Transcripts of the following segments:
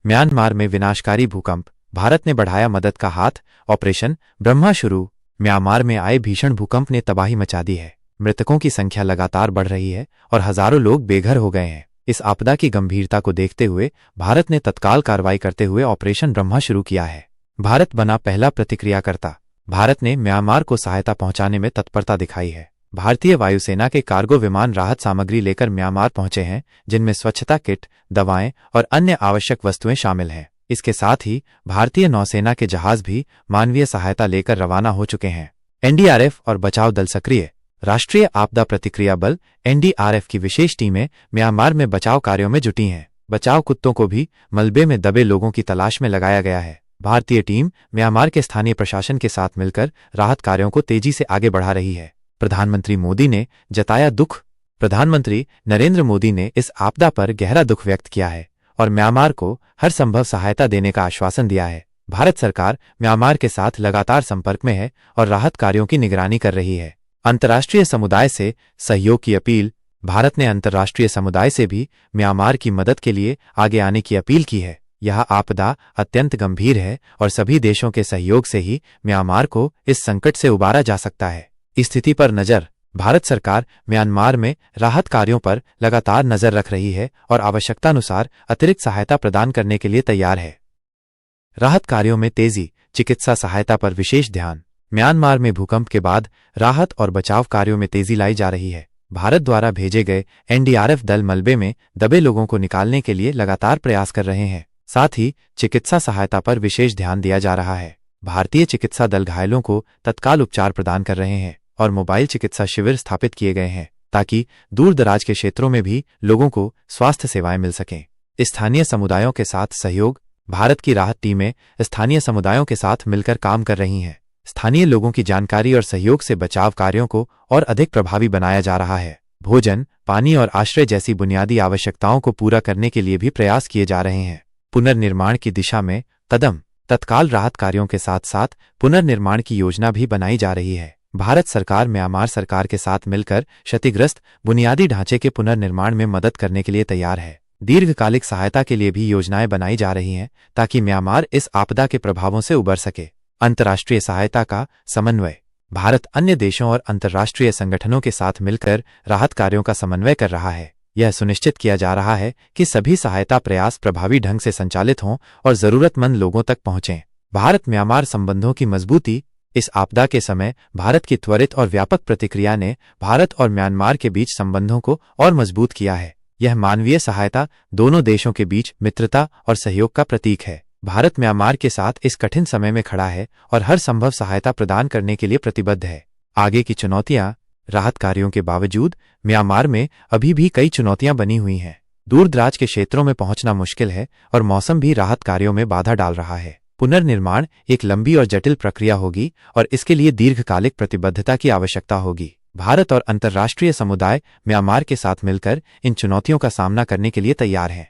Myanmar में विनाशकारी भूकंप, भारत ने बढ़ाया मदद का हाथ, ऑपरेशन ब्रह्मा शुरू। म्यांमार में आए भीषण भूकंप ने तबाही मचा दी है। मृतकों की संख्या लगातार बढ़ रही है और हजारों लोग बेघर हो गए हैं। इस आपदा की गंभीरता को देखते हुए भारत ने तत्काल कार्रवाई करते हुए ऑपरेशन ब्रह्मा शुरू किया है। भारत बना पहला प्रतिक्रियाकर्ता। भारत ने म्यांमार को सहायता पहुंचाने में तत्परता दिखाई है। भारतीय वायुसेना के कार्गो विमान राहत सामग्री लेकर म्यांमार पहुंचे हैं, जिनमें स्वच्छता किट, दवाएं और अन्य आवश्यक वस्तुएं शामिल हैं। इसके साथ ही भारतीय नौसेना के जहाज भी मानवीय सहायता लेकर रवाना हो चुके हैं। एनडीआरएफ और बचाव दल सक्रिय। राष्ट्रीय आपदा प्रतिक्रिया बल एनडीआरएफ की विशेष टीमें म्यांमार में बचाव कार्यों में जुटी हैं। बचाव कुत्तों को भी मलबे में दबे लोगों की तलाश में लगाया गया है। भारतीय टीम म्यांमार के स्थानीय प्रशासन के साथ मिलकर राहत कार्यों को तेजी से आगे बढ़ा रही है। प्रधानमंत्री मोदी ने जताया दुख। प्रधानमंत्री नरेंद्र मोदी ने इस आपदा पर गहरा दुख व्यक्त किया है और म्यांमार को हर संभव सहायता देने का आश्वासन दिया है। भारत सरकार म्यांमार के साथ लगातार संपर्क में है और राहत कार्यों की निगरानी कर रही है। अंतर्राष्ट्रीय समुदाय से सहयोग की अपील। भारत ने अंतर्राष्ट्रीय समुदाय से भी म्यांमार की मदद के लिए आगे आने की अपील की है। यह आपदा अत्यंत गंभीर है और सभी देशों के सहयोग से ही म्यांमार को इस संकट से उबारा जा सकता है। स्थिति पर नजर। भारत सरकार म्यांमार में राहत कार्यों पर लगातार नजर रख रही है और आवश्यकतानुसार अतिरिक्त सहायता प्रदान करने के लिए तैयार है। राहत कार्यों में तेजी, चिकित्सा सहायता पर विशेष ध्यान। म्यांमार में भूकंप के बाद राहत और बचाव कार्यों में तेजी लाई जा रही है। भारत द्वारा भेजे गए एनडीआरएफ दल मलबे में दबे लोगों को निकालने के लिए लगातार प्रयास कर रहे हैं। साथ ही चिकित्सा सहायता पर विशेष ध्यान दिया जा रहा है। भारतीय चिकित्सा दल घायलों को तत्काल उपचार प्रदान कर रहे हैं और मोबाइल चिकित्सा शिविर स्थापित किए गए हैं ताकि दूर दराज के क्षेत्रों में भी लोगों को स्वास्थ्य सेवाएं मिल सकें। स्थानीय समुदायों के साथ सहयोग। भारत की राहत टीमें स्थानीय समुदायों के साथ मिलकर काम कर रही हैं। स्थानीय लोगों की जानकारी और सहयोग से बचाव कार्यों को और अधिक प्रभावी बनाया जा रहा है। भोजन, पानी और आश्रय जैसी बुनियादी आवश्यकताओं को पूरा करने के लिए भी प्रयास किए जा रहे हैं। पुनर्निर्माण की दिशा में कदम। तत्काल राहत कार्यों के साथ साथ पुनर्निर्माण की योजना भी बनाई जा रही है। भारत सरकार म्यांमार सरकार के साथ मिलकर क्षतिग्रस्त बुनियादी ढांचे के पुनर्निर्माण में मदद करने के लिए तैयार है। दीर्घकालिक सहायता के लिए भी योजनाएं बनाई जा रही हैं ताकि म्यांमार इस आपदा के प्रभावों से उबर सके। अंतर्राष्ट्रीय सहायता का समन्वय। भारत अन्य देशों और अंतर्राष्ट्रीय संगठनों के साथ मिलकर राहत कार्यों का समन्वय कर रहा है। यह सुनिश्चित किया जा रहा है कि सभी सहायता प्रयास प्रभावी ढंग से संचालित हों और जरूरतमंद लोगों तक पहुंचें। भारत म्यांमार संबंधों की मजबूती। इस आपदा के समय भारत की त्वरित और व्यापक प्रतिक्रिया ने भारत और म्यांमार के बीच संबंधों को और मजबूत किया है। यह मानवीय सहायता, दोनों देशों के बीच मित्रता और सहयोग का प्रतीक है। भारत म्यांमार के साथ इस कठिन समय में खड़ा है और हर संभव सहायता प्रदान करने के लिए प्रतिबद्ध है। आगे की चुनौतियां। राहत कार्यों के बावजूद म्यांमार में अभी भी कई चुनौतियां बनी हुई हैं। दूर दराज के क्षेत्रों में पहुंचना मुश्किल है और मौसम भी राहत कार्यों में बाधा डाल रहा है। पुनर्निर्माण एक लंबी और जटिल प्रक्रिया होगी और इसके लिए दीर्घकालिक प्रतिबद्धता की आवश्यकता होगी। भारत और अंतर्राष्ट्रीय समुदाय म्यांमार के साथ मिलकर इन चुनौतियों का सामना करने के लिए तैयार है।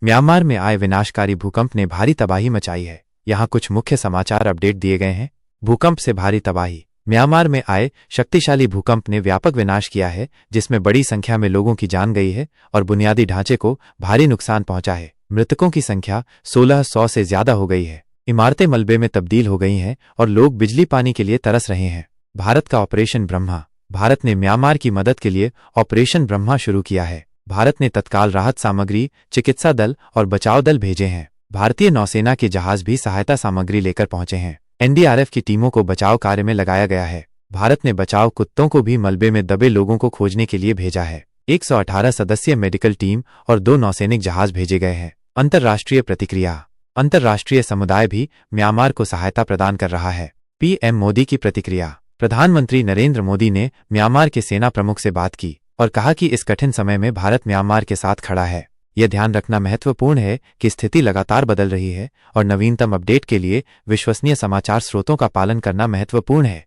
म्यांमार में आए विनाशकारी भूकंप ने भारी तबाही मचाई है। यहाँ कुछ मुख्य समाचार अपडेट दिए गए हैं। भूकंप से भारी तबाही। म्यांमार में आए शक्तिशाली भूकंप ने व्यापक विनाश किया है, जिसमें बड़ी संख्या में लोगों की जान गई है और बुनियादी ढांचे को भारी नुकसान पहुंचा है। मृतकों की संख्या 1600 से ज्यादा हो गई है। इमारतें मलबे में तब्दील हो गई हैं और लोग बिजली पानी के लिए तरस रहे हैं। भारत का ऑपरेशन ब्रह्मा। भारत ने म्यांमार की मदद के लिए ऑपरेशन ब्रह्मा शुरू किया है। भारत ने तत्काल राहत सामग्री, चिकित्सा दल और बचाव दल भेजे हैं। भारतीय नौसेना के जहाज भी सहायता सामग्री लेकर पहुंचे हैं। एनडीआरएफ की टीमों को बचाव कार्य में लगाया गया है। भारत ने बचाव कुत्तों को भी मलबे में दबे लोगों को खोजने के लिए भेजा है। 118 सदस्यीय मेडिकल टीम और 2 नौसैनिक जहाज भेजे गए हैं। अंतर्राष्ट्रीय प्रतिक्रिया। अंतर्राष्ट्रीय समुदाय भी म्यांमार को सहायता प्रदान कर रहा है। पीएम मोदी की प्रतिक्रिया। प्रधानमंत्री नरेंद्र मोदी ने म्यांमार के सेना प्रमुख से बात की और कहा कि इस कठिन समय में भारत म्यांमार के साथ खड़ा है। यह ध्यान रखना महत्वपूर्ण है कि स्थिति लगातार बदल रही है और नवीनतम अपडेट के लिए विश्वसनीय समाचार स्रोतों का पालन करना महत्वपूर्ण है।